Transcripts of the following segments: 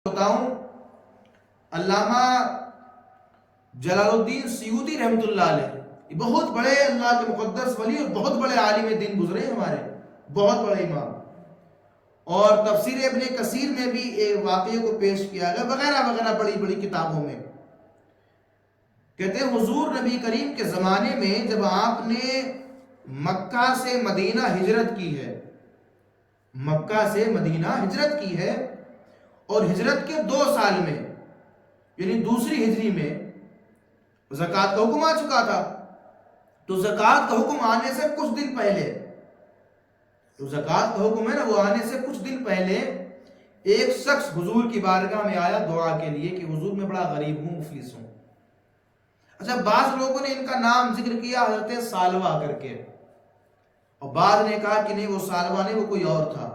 بتاؤں، علامہ جلال الدین سیوطی رحمۃ اللہ علیہ یہ بہت بڑے اللہ کے مقدس ولی اور بہت بڑے عالم دین گزرے ہمارے، بہت بڑے امام، اور تفسیر ابن کثیر میں بھی ایک واقعے کو پیش کیا گیا وغیرہ وغیرہ بڑی بڑی کتابوں میں۔ کہتے ہیں حضور نبی کریم کے زمانے میں جب آپ نے مکہ سے مدینہ ہجرت کی ہے، مکہ سے مدینہ ہجرت کی ہے، اور ہجرت کے 2 سال میں یعنی دوسری ہجری میں زکوٰۃ کا حکم آ چکا تھا۔ تو زکوٰۃ کا حکم آنے سے کچھ دن پہلے، تو زکوٰۃ کا حکم ہے نا، وہ آنے سے کچھ دن پہلے ایک شخص حضور کی بارگاہ میں آیا دعا کے لیے کہ حضور میں بڑا غریب ہوں، مفلس ہوں۔ اچھا، بعض لوگوں نے ان کا نام ذکر کیا حضرت سالوہ کر کے، اور بعض نے کہا کہ نہیں وہ سالوہ نہیں، وہ کوئی اور تھا،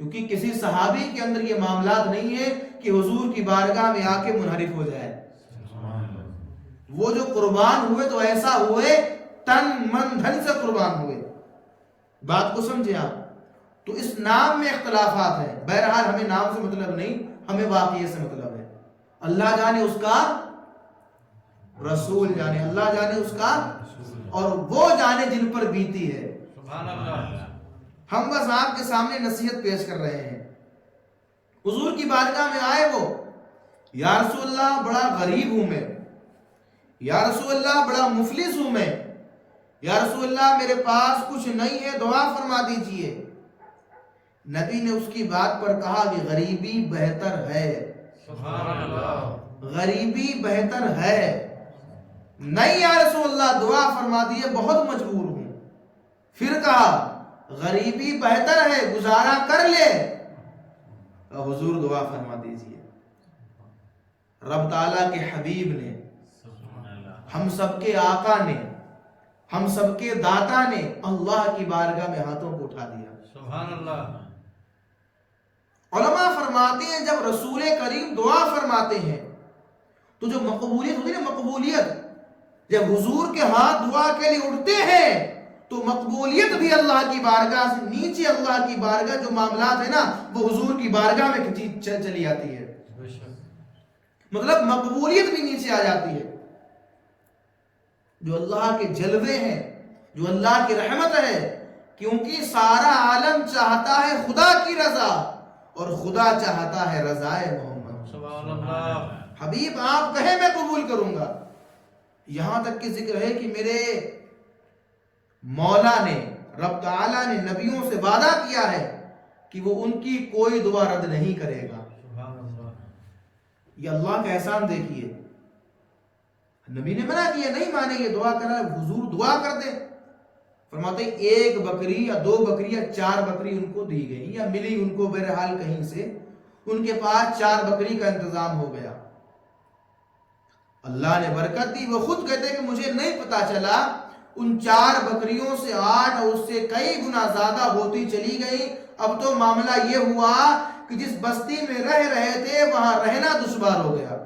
کیونکہ کسی صحابی کے اندر یہ معاملات نہیں ہے کہ حضور کی بارگاہ میں آ کے منحرف ہو جائے۔ وہ جو قربان ہوئے تو ایسا ہوئے تن من دھن سے قربان ہوئے۔ بات کو سمجھے آپ؟ تو اس نام میں اختلافات ہیں، بہرحال ہمیں نام سے مطلب نہیں، ہمیں واقعے سے مطلب ہے۔ اللہ جانے اس کا رسول جانے، اللہ جانے اس کا، اور وہ جانے جن پر بیتی ہے۔ سبحان اللہ۔ ہم بس آپ کے سامنے نصیحت پیش کر رہے ہیں۔ حضور کی بارگاہ میں آئے وہ، یا رسول اللہ بڑا غریب ہوں میں، یا رسول اللہ بڑا مفلس ہوں میں، یا رسول اللہ میرے پاس کچھ نہیں ہے، دعا فرما دیجئے۔ نبی نے اس کی بات پر کہا کہ غریبی بہتر ہے، سبحان اللہ، غریبی بہتر ہے۔ نہیں یا رسول اللہ دعا فرما دیجئے، بہت مجبور ہوں۔ پھر کہا غریبی بہتر ہے، گزارا کر لے، حضور دعا فرما دیجئے۔ رب تعالیٰ کے حبیب نے، ہم سب کے آقا نے، ہم سب کے داتا نے اللہ کی بارگاہ میں ہاتھوں کو اٹھا دیا۔ سبحان اللہ۔ علماء فرماتے ہیں جب رسول کریم دعا فرماتے ہیں تو جو مقبولیت ہوتی ہے نا، مقبولیت، جب حضور کے ہاتھ دعا کے لیے اٹھتے ہیں تو مقبولیت بھی اللہ کی بارگاہ سے نیچے، اللہ کی بارگاہ جو معاملات ہے نا وہ حضور کی بارگاہ میں چلی آتی ہے، مطلب مقبولیت بھی نیچے آ جاتی ہے۔ جو اللہ کے جلوے ہیں، جو اللہ کی رحمت ہے، کیونکہ سارا عالم چاہتا ہے خدا کی رضا، اور خدا چاہتا ہے رضائے محمد۔ سبحان اللہ۔ حبیب آپ کہیں میں قبول کروں گا، یہاں تک کہ ذکر ہے کہ میرے مولا نے، رب تعالیٰ نے نبیوں سے وعدہ کیا ہے کہ وہ ان کی کوئی دعا رد نہیں کرے گا۔ یہ اللہ کا احسان دیکھیے، نبی نے منع کیا نہیں مانے گے دعا کرنا، حضور دعا کر دے، فرماتے ہیں 1 بکری یا 2 بکری یا 4 بکری ان کو دی گئی یا ملی ان کو، بہرحال کہیں سے ان کے پاس 4 بکری کا انتظام ہو گیا۔ اللہ نے برکت دی، وہ خود کہتے ہیں کہ مجھے نہیں پتا چلا ان 4 بکریوں سے 8 اور اس سے کئی گنا زیادہ ہوتی چلی گئی۔ اب تو معاملہ یہ ہوا کہ جس بستی میں رہ رہے تھے وہاں رہنا دشوار ہو گیا۔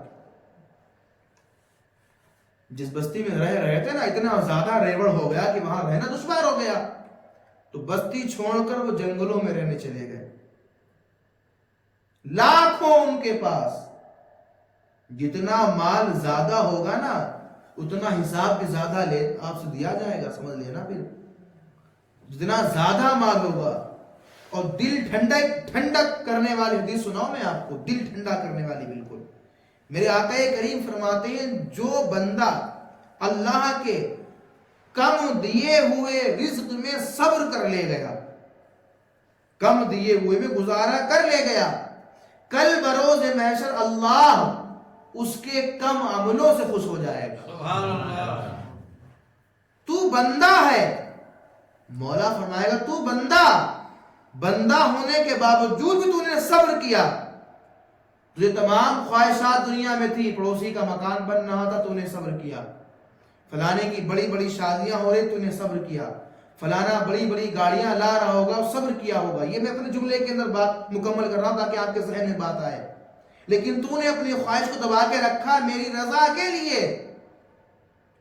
جس بستی میں رہ رہے تھے نا اتنا زیادہ ریوڑ ہو گیا کہ وہاں رہنا دشوار ہو گیا، تو بستی چھوڑ کر وہ جنگلوں میں رہنے چلے گئے۔ لاکھوں ان کے پاس، جتنا مال زیادہ ہوگا نا اتنا حساب بھی زیادہ لے آپ سے دیا جائے گا، سمجھ لینا۔ پھر جتنا زیادہ مال ہوگا، اور دل ٹھنڈک کرنے والی حدیث سناؤ میں آپ کو، دل ٹھنڈا کرنے والی بالکل، میرے آقا کریم فرماتے ہیں جو بندہ اللہ کے کم دیے ہوئے رزق میں صبر کر لے گیا، کم دیے ہوئے میں گزارا کر لے گیا، کل بروز محشر اللہ اس کے کم عملوں سے خوش ہو جائے گا۔ سبحان اللہ۔ تو بندہ ہے، مولا فرمائے گا تو بندہ ہونے کے باوجود بھی تو نے صبر کیا، تجھے تمام خواہشات دنیا میں تھی، پڑوسی کا مکان بن رہا تھا تو نے صبر کیا، فلانے کی بڑی بڑی شادیاں ہو رہی تو نے صبر کیا، فلانا بڑی بڑی گاڑیاں لا رہا ہوگا صبر کیا ہوگا۔ یہ میں اپنے جملے کے اندر بات مکمل کر رہا ہوں تاکہ آپ کے ذہن میں بات آئے، لیکن تو نے اپنی خواہش کو دبا کے رکھا میری رضا کے لیے۔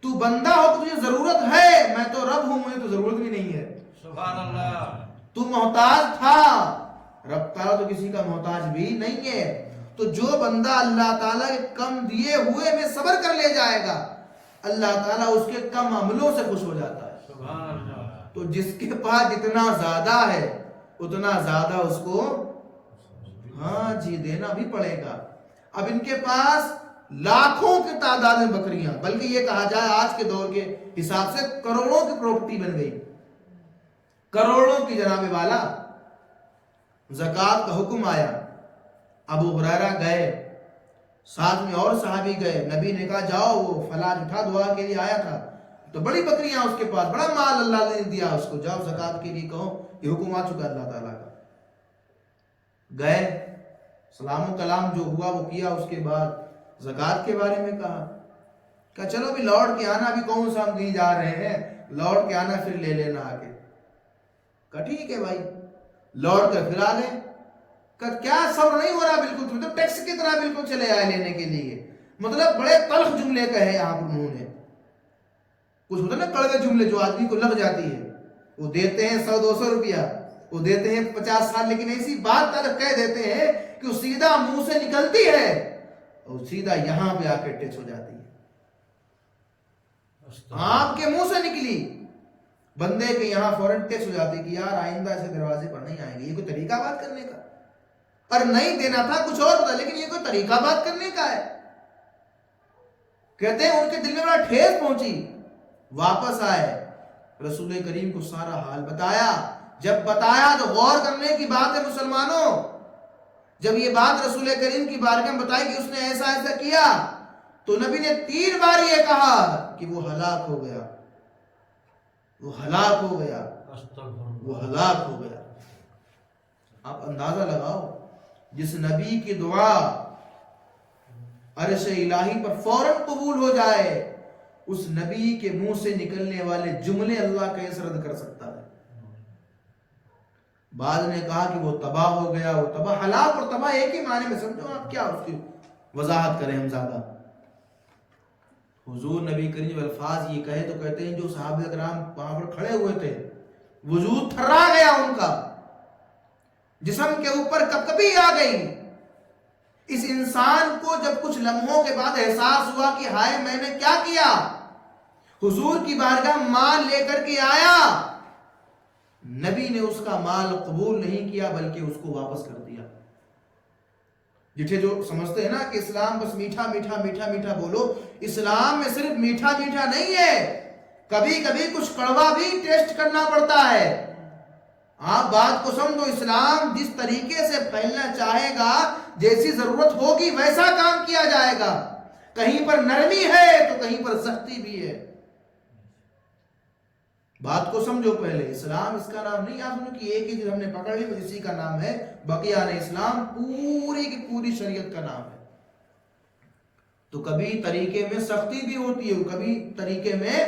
تو بندہ ہو تو تجھے ضرورت ہے، میں تو رب ہوں، مجھے تو ضرورت بھی نہیں ہے۔ سبحان اللہ۔ تو محتاج تھا، رب تعالیٰ تو کسی کا محتاج بھی نہیں ہے، تو جو بندہ اللہ تعالیٰ کے کم دیے ہوئے میں صبر کر لے جائے گا اللہ تعالیٰ اس کے کم عملوں سے خوش ہو جاتا ہے. سبحان اللہ. تو جس کے پاس جتنا زیادہ ہے اتنا زیادہ اس کو ہاں جی دینا بھی پڑے گا. اب ان کے پاس لاکھوں کی تعداد میں بکریاں، بلکہ یہ کہا جائے آج کے دور کے حساب سے کروڑوں کی پراپرٹی بن گئی، کروڑوں کی. جناب والا زکوٰۃ کا حکم آیا، ابو ہریرہ گئے، ساتھ میں اور صحابی گئے. نبی نے کہا جاؤ وہ فلاں اٹھا دعا کے لیے آیا تھا، تو بڑی بکریاں اس کے پاس، بڑا مال اللہ نے دیا اس کو، جاؤ زکوٰۃ کے لیے کہو، یہ حکم آ چکا اللہ تعالیٰ کا. گئے، سلام و کلام جو ہوا وہ کیا، اس کے بعد زکوٰۃ کے بارے میں کہا کہ چلو بھی لوٹ کے آنا، بھی کون سا ہم نہیں جا رہے ہیں، لوٹ کے آنا پھر لے لینا آگے. کہا ٹھیک ہے بھائی. لوٹ کر پھر آ گئے. کہا کیا صبر نہیں ہو رہا بالکل، تم تو ٹیکس کی طرح بالکل چلے آئے لینے کے لیے. مطلب بڑے تلخ جملے کہے یہاں پر انہوں نے. کچھ ہوتا نا کڑوے جملے جو آدمی کو لگ جاتی ہے، وہ دیتے ہیں 100-200 روپیہ، وہ دیتے ہیں 50 سال، لیکن ایسی بات تلخ کہہ دیتے ہیں کہ وہ سیدھا منہ سے نکلتی ہے اور سیدھا یہاں پہ آ کے ٹچ ہو جاتی ہے. آپ کے منہ سے نکلی بندے کے یہاں فوراً ٹچ ہو جاتی کہ یار آئندہ ایسے دروازے پر نہیں آئیں گے. یہ کوئی طریقہ بات کرنے کا؟ اور نہیں دینا تھا کچھ اور ہوتا، لیکن یہ کوئی طریقہ بات کرنے کا ہے؟ کہتے ہیں ان کے دل میں بڑا ٹھیس پہنچی. واپس آئے، رسول کریم کو سارا حال بتایا. جب بتایا تو غور کرنے کی بات ہے مسلمانوں. جب یہ بات رسول کریم کی بارگاہ میں بتائی کہ اس نے ایسا ایسا کیا، تو نبی نے 3 بار یہ کہا کہ وہ ہلاک ہو گیا، وہ ہلاک ہو گیا، وہ ہلاک ہو گیا. آپ اندازہ لگاؤ، جس نبی کی دعا عرش الہی پر فوراً قبول ہو جائے، اس نبی کے منہ سے نکلنے والے جملے اللہ کیسے رد کر سکتا ہے؟ بعض نے کہا کہ وہ تباہ ہو گیا، وہ تباہ. ہلاک اور تباہ ایک ہی معنی میں سمجھو آپ، کیا اس کی وضاحت کریں ہم زیادہ. حضور نبی کریم الفاظ یہ کہے تو کہتے ہیں جو صحابہ کرام وہاں پر کھڑے ہوئے تھے وجود تھرا گیا ان کا، جسم کے اوپر کپکپی آ گئی. اس انسان کو جب کچھ لمحوں کے بعد احساس ہوا کہ ہائے میں نے کیا کیا، حضور کی بارگاہ مال لے کر کے آیا، نبی نے اس کا مال قبول نہیں کیا بلکہ اس کو واپس کر دیا. جٹھے جو سمجھتے ہیں نا کہ اسلام بس میٹھا میٹھا میٹھا میٹھا بولو، اسلام میں صرف میٹھا میٹھا نہیں ہے، کبھی کبھی کچھ کڑوا بھی ٹیسٹ کرنا پڑتا ہے. آپ بات کو سمجھو، اسلام جس طریقے سے پھیلنا چاہے گا، جیسی ضرورت ہوگی ویسا کام کیا جائے گا. کہیں پر نرمی ہے تو کہیں پر سختی بھی ہے. بات کو سمجھو پہلے. اسلام اس کا نام نہیں آپ سمجھو کہ ایک ہی چیز ہم نے پکڑ لی اسی کا نام ہے. بقیہ نے اسلام پوری کی پوری شریعت کا نام ہے. تو کبھی طریقے میں سختی بھی ہوتی ہے، کبھی طریقے میں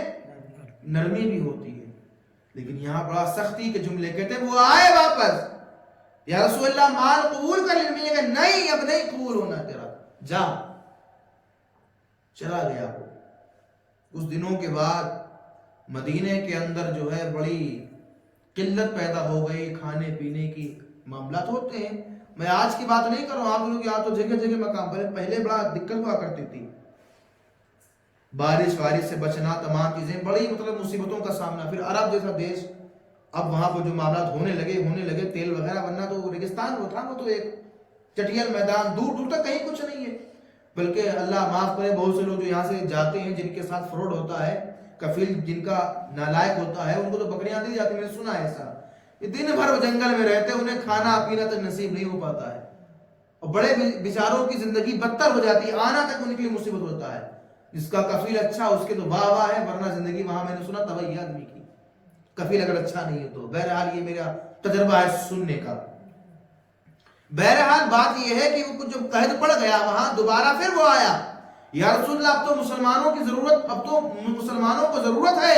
نرمی بھی ہوتی ہے. لیکن یہاں بڑا سختی کے جملے کہتے ہیں. وہ آئے واپس، یا رسول اللہ مال قبول کر لینے کہ نہیں اب نہیں قبول ہونا تیرا، جا. چلا گیا. کچھ دنوں کے بعد مدینے کے اندر جو ہے بڑی قلت پیدا ہو گئی، کھانے پینے کی معاملات ہوتے ہیں. میں آج کی بات نہیں کر رہا ہوں، آپ لوگ یہاں تو جگہ جگہ مقام پر پہلے بڑا دقت ہوا کرتی تھی. بارش سے بچنا، تمام چیزیں بڑی مطلب مصیبتوں کا سامنا. پھر عرب جیسا دیش، اب وہاں پر جو معاملات ہونے لگے تیل وغیرہ بننا، تو ریگستان وہ تھا، وہ تو ایک چٹیل میدان، دور دور تک کہیں کچھ نہیں ہے. بلکہ اللہ معاف کرے بہت سے لوگ جو یہاں سے جاتے ہیں جن کے ساتھ فراڈ ہوتا ہے، کفیل جن کا نالائق ہوتا ہے، ان کو تو بکریاں دی جاتی. میں نے سنا ہے ایسا، یہ دن بھر وہ جنگل میں رہتے ہیں، انہیں کھانا پینا تک نصیب نہیں ہو پاتا ہے، اور بڑے بیچاروں کی زندگی بدتر ہو جاتی ہے، آنا تک ان کے لیے مصیبت ہوتا ہے. جس کا کفیل اچھا اس کے تو واہ واہ ہے، ورنہ زندگی وہاں میں نے سنا تباہی آدمی کی، کفیل اگر اچھا نہیں ہے تو. بہرحال یہ میرا تجربہ ہے سننے کا. بہرحال بات یہ ہے کہ وہ کچھ جب قحط پڑ گیا وہاں، دوبارہ پھر وہ آیا. یا رسول اللہ اب تو مسلمانوں کی ضرورت، اب تو مسلمانوں کو ضرورت ہے،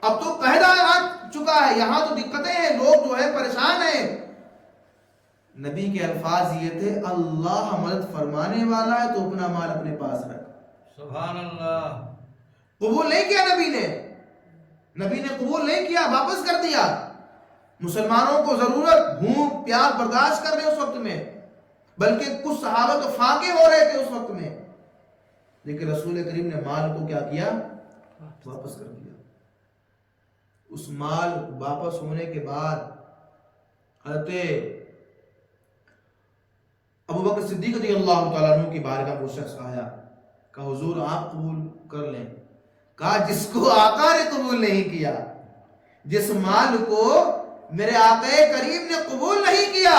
اب تو قحط آ چکا ہے، یہاں تو دقتیں ہیں، لوگ جو ہے پریشان ہیں. نبی کے الفاظ یہ تھے، اللہ مدد فرمانے والا ہے تو اپنا مال اپنے پاس رکھ. سبحان اللہ. قبول نہیں کیا نبی نے قبول نہیں کیا، واپس کر دیا. مسلمانوں کو ضرورت، بھوک پیاس برداشت کر رہے اس وقت میں، بلکہ کچھ صحابہ تو فاقے ہو رہے تھے اس وقت میں، لیکن رسول کریم نے مال کو کیا کیا؟ واپس کر دیا۔ اس مال واپس ہونے کے بعد حضرت ابو بکر صدیق رضی اللہ تعالیٰ عنہ کی بارگاہ وہ شخص آیا، کہا حضور آپ قبول کر لیں۔ کہا جس کو آقا نے قبول نہیں کیا، جس مال کو میرے آقا کریم نے قبول نہیں کیا،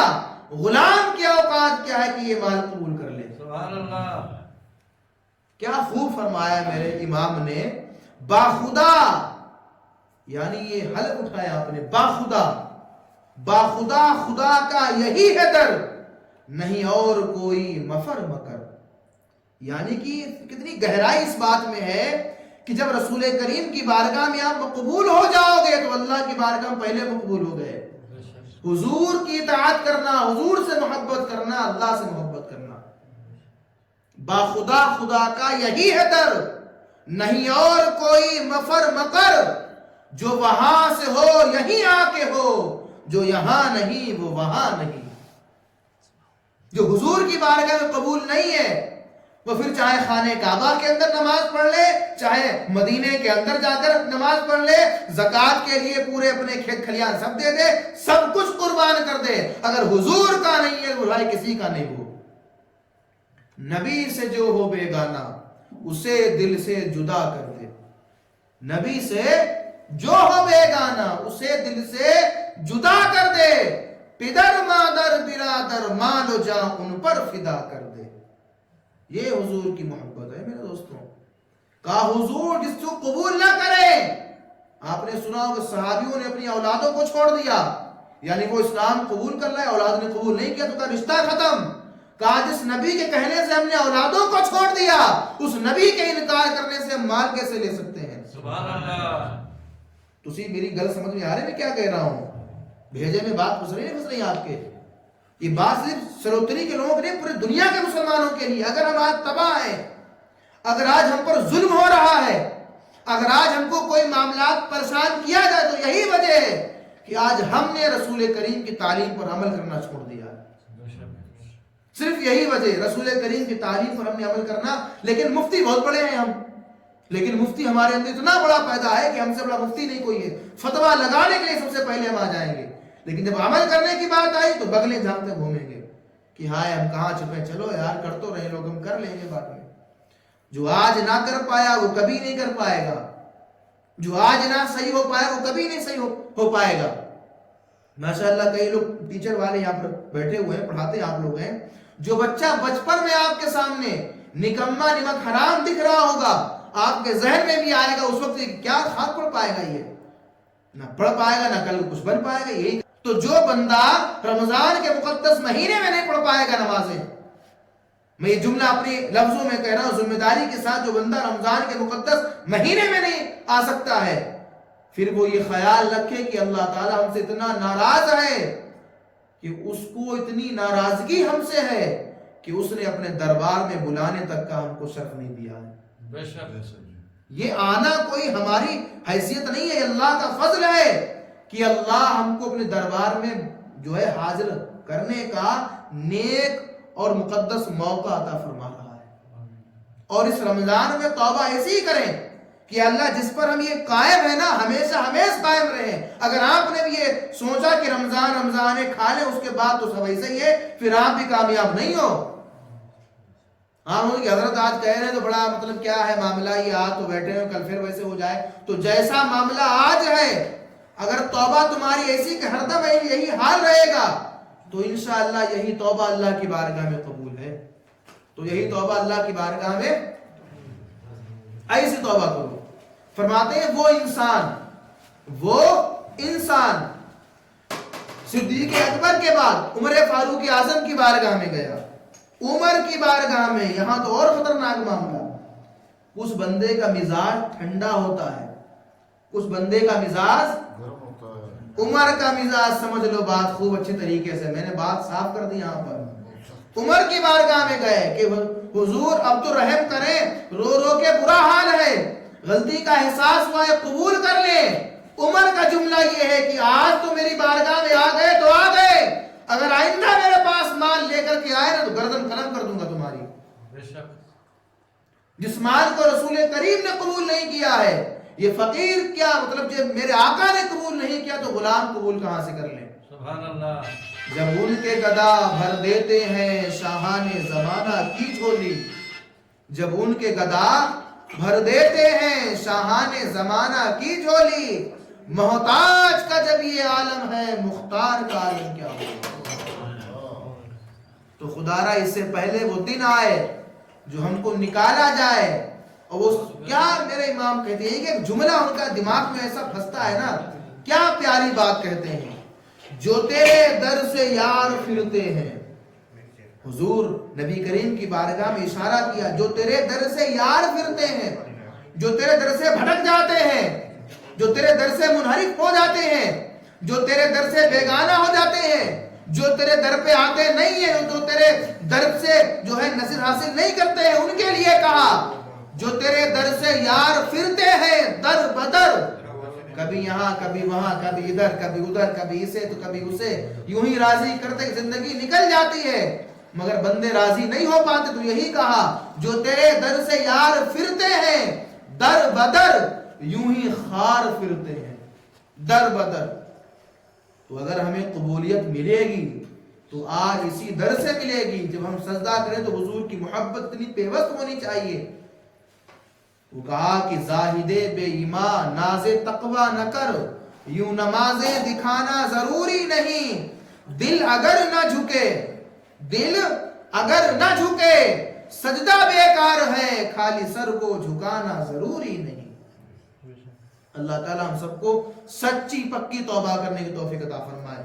غلام کی اوقات کیا ہے کہ یہ مال قبول کر لے؟ سبحان اللہ۔ کیا خوب فرمایا میرے امام نے، باخدا، یعنی یہ حلف اٹھایا آپ نے، باخدا، باخدا خدا کا یہی ہے در، نہیں اور کوئی مفر مکر۔ یعنی کہ کتنی گہرائی اس بات میں ہے کہ جب رسول کریم کی بارگاہ میں آپ مقبول ہو جاؤ گے تو اللہ کی بارگاہ میں پہلے مقبول ہو گئے۔ حضور کی اطاعت کرنا، حضور سے محبت کرنا، اللہ سے محبت کرنا، باخدا خدا کا یہی ہے در، نہیں اور کوئی مفر مکر، جو وہاں سے ہو یہیں آ کے ہو، جو یہاں نہیں وہ وہاں نہیں۔ جو حضور کی بارگاہ میں قبول نہیں ہے وہ پھر چاہے خانہ کعبہ کے اندر نماز پڑھ لے، چاہے مدینے کے اندر جا کر نماز پڑھ لے، زکوٰۃ کے لیے پورے اپنے کھیت کھلیان سب دے دے، سب کچھ قربان کر دے، اگر حضور کا نہیں ہے وہ بھائی کسی کا نہیں ہو۔ نبی سے جو ہو بیگانہ اسے دل سے جدا کر دے، نبی سے جو ہو بیگانہ اسے دل سے جدا کر دے، پدر مادر برادر مال و جاں ان پر فدا کر دے۔ یہ حضور کی محبت ہے میرے دوستوں۔ کہا حضور جس کو قبول نہ کرے، آپ نے سنا ہوگا صحابیوں نے اپنی اولادوں کو چھوڑ دیا، یعنی وہ اسلام قبول کر لائے، اولاد نے قبول نہیں کیا تو کا رشتہ ختم۔ کہا جس نبی کے کہنے سے ہم نے اولادوں کو چھوڑ دیا، اس نبی کے انکار کرنے سے ہم مال کیسے لے سکتے ہیں؟ سبحان اللہ۔ تسی میری گل سمجھ میں آ رہے میں کیا کہہ رہا ہوں؟ بھیجے میں بات پھنس رہی آپ کے، یہ بات صرف سروتری کے لوگوں کے لیے، پورے دنیا کے مسلمانوں کے لیے۔ اگر ہم آج تباہ ہیں، اگر آج ہم پر ظلم ہو رہا ہے، اگر آج ہم کو کوئی معاملات پریشان کیا جائے تو یہی وجہ ہے کہ آج ہم نے رسول کریم کی تعلیم پر عمل کرنا چھوڑ دیا۔ صرف یہی وجہ، رسول کریم کی تعلیم پر ہم نے عمل کرنا۔ لیکن مفتی بہت بڑے ہیں ہم، لیکن مفتی ہمارے اندر اتنا بڑا پیدا ہے کہ ہم سے بڑا مفتی نہیں کوئی ہے۔ فتویٰ لگانے کے لیے سب سے پہلے ہم آ جائیں گے، لیکن جب عمل کرنے کی بات آئی تو بغلیں جھانکتے گھومیں گے کہ ہائے ہم کہاں چھپے، چلو یار کر تو رہے لوگ، ہم کر لیں گے بعد میں۔ جو آج نہ کر پایا وہ کبھی نہیں کر پائے گا، جو آج نہ صحیح ہو پایا وہ کبھی نہیں صحیح ہو پائے گا۔ ماشاءاللہ کئی لوگ ٹیچر والے یہاں پر بیٹھے ہوئے ہیں، پڑھاتے آپ لوگ ہیں، جو بچہ بچپن میں آپ کے سامنے نکما نمک حرام دکھ رہا ہوگا، آپ کے ذہن میں بھی آئے گا اس وقت کیا خاک پڑھ پائے گا، یہ نہ پڑھ پائے گا، نہ کل کچھ بن پائے گا۔ یہی تو جو بندہ رمضان کے مقدس مہینے میں نہیں پڑھ پائے گا نمازیں، میں یہ جملہ اپنی لفظوں میں کہہ رہا ہوں ذمہ داری کے ساتھ، جو بندہ رمضان کے مقدس مہینے میں نہیں آ سکتا ہے، پھر وہ یہ خیال رکھے کہ اللہ تعالیٰ ہم سے اتنا ناراض ہے کہ اس کو اتنی ناراضگی ہم سے ہے کہ اس نے اپنے دربار میں بلانے تک کا ہم کو شرف نہیں دیا ہے۔ بے شک۔ یہ آنا کوئی ہماری حیثیت نہیں ہے، یہ اللہ کا فضل ہے کہ اللہ ہم کو اپنے دربار میں جو ہے حاضر کرنے کا نیک اور مقدس موقع عطا فرما رہا ہے۔ اور اس رمضان میں توبہ ایسی ہی کریں کہ اللہ جس پر ہم یہ قائم ہے نا، ہمیشہ ہمیشہ قائم رہیں۔ اگر آپ نے بھی یہ سوچا کہ رمضان کھا لیں اس کے بعد تو سب ایسے ہی ہے، پھر آپ بھی کامیاب نہیں ہو۔ ہاں کہ حضرت آج کہہ رہے ہیں تو بڑا مطلب کیا ہے معاملہ، یہ آج تو بیٹھے ہیں کل پھر ویسے ہو جائے، تو جیسا معاملہ آج ہے اگر توبہ تمہاری ایسی کہ ہر دم یہی حال رہے گا تو انشاءاللہ یہی توبہ اللہ کی بارگاہ میں قبول ہے۔ تو یہی توبہ اللہ کی بارگاہ میں ایسی توبہ کرو۔ فرماتے ہیں وہ انسان صدیق اکبر کے بعد عمر فاروق اعظم کی بارگاہ میں گیا، عمر کی بارگاہ میں، یہاں تو اور خطرناک معاملہ، اس بندے کا مزاج ٹھنڈا ہوتا ہے، اس بندے کا مزاج گرم ہوتا ہے۔ عمر کا مزاج سمجھ لو بات خوب اچھی طریقے سے، میں نے بات صاف کر دی یہاں پر۔ عمر کی بارگاہ میں گئے کہ حضور اب تو رحم کریں، رو رو کے برا حال ہے، غلطی کا احساس ہوا ہے، قبول کر لیں۔ عمر کا جملہ یہ ہے کہ آج تو میری بارگاہ میں آ گئے تو آ گئے، اگر آئندہ میرے پاس مال لے کر کے آئے نا تو گردن قلم کر دوں گا تمہاری. بے شک. جس مال کو رسول کریم نے قبول نہیں کیا ہے، یہ فقیر کیا مطلب جب میرے آقا نے قبول نہیں کیا تو غلام قبول کہاں سے کر لیں. سبحان اللہ. جب ان کے گدا بھر دیتے ہیں شاہان زمانہ کی جھولی، جب ان کے گدا بھر دیتے ہیں شاہان زمانہ کی جھولی، محتاج کا جب یہ عالم ہے مختار کا عالم کیا ہوگا. تو خدا را اس سے پہلے وہ دن آئے جو ہم کو نکالا جائے. اور وہ کیا میرے امام کہتے ہیں کہ ایک جملہ ان کا دماغ میں ایسا پھنستا ہے نا، کیا پیاری بات کہتے ہیں، جو تیرے در سے یار پھرتے ہیں. حضور نبی کریم کی بارگاہ میں اشارہ کیا، جو تیرے در سے یار پھرتے ہیں، جو تیرے در سے بھٹک جاتے ہیں، جو تیرے در سے منحرف ہو جاتے ہیں، جو تیرے در سے بیگانہ ہو جاتے ہیں، جو تیرے در پہ آتے نہیں ہیں، جو تیرے در سے جو ہے نصر حاصل نہیں کرتے ہیں، ان کے لیے کہا جو تیرے در سے یار پھرتے ہیں در بدر، کبھی یہاں کبھی وہاں، کبھی ادھر کبھی ادھر، کبھی اسے تو کبھی اسے، یوں ہی راضی کرتے زندگی نکل جاتی ہے مگر بندے راضی نہیں ہو پاتے. تو یہی کہا جو تیرے در سے یار پھرتے ہیں در بدر، یوں ہی خار پھرتے ہیں در بدر. تو اگر ہمیں قبولیت ملے گی تو آج اسی در سے ملے گی. جب ہم سجدہ کریں تو حضور کی محبت اتنی پیوست ہونی چاہیے. وہ کہا کہ زاہد بے ایمان ناز تقوی نہ کر، یوں نمازیں دکھانا ضروری نہیں. دل اگر نہ جھکے، دل اگر نہ جھکے، سجدہ بیکار ہے، خالی سر کو جھکانا ضروری نہیں. اللہ تعالیٰ ہم سب کو سچی پکی توبہ کرنے کی توفیق عطا فرمائے.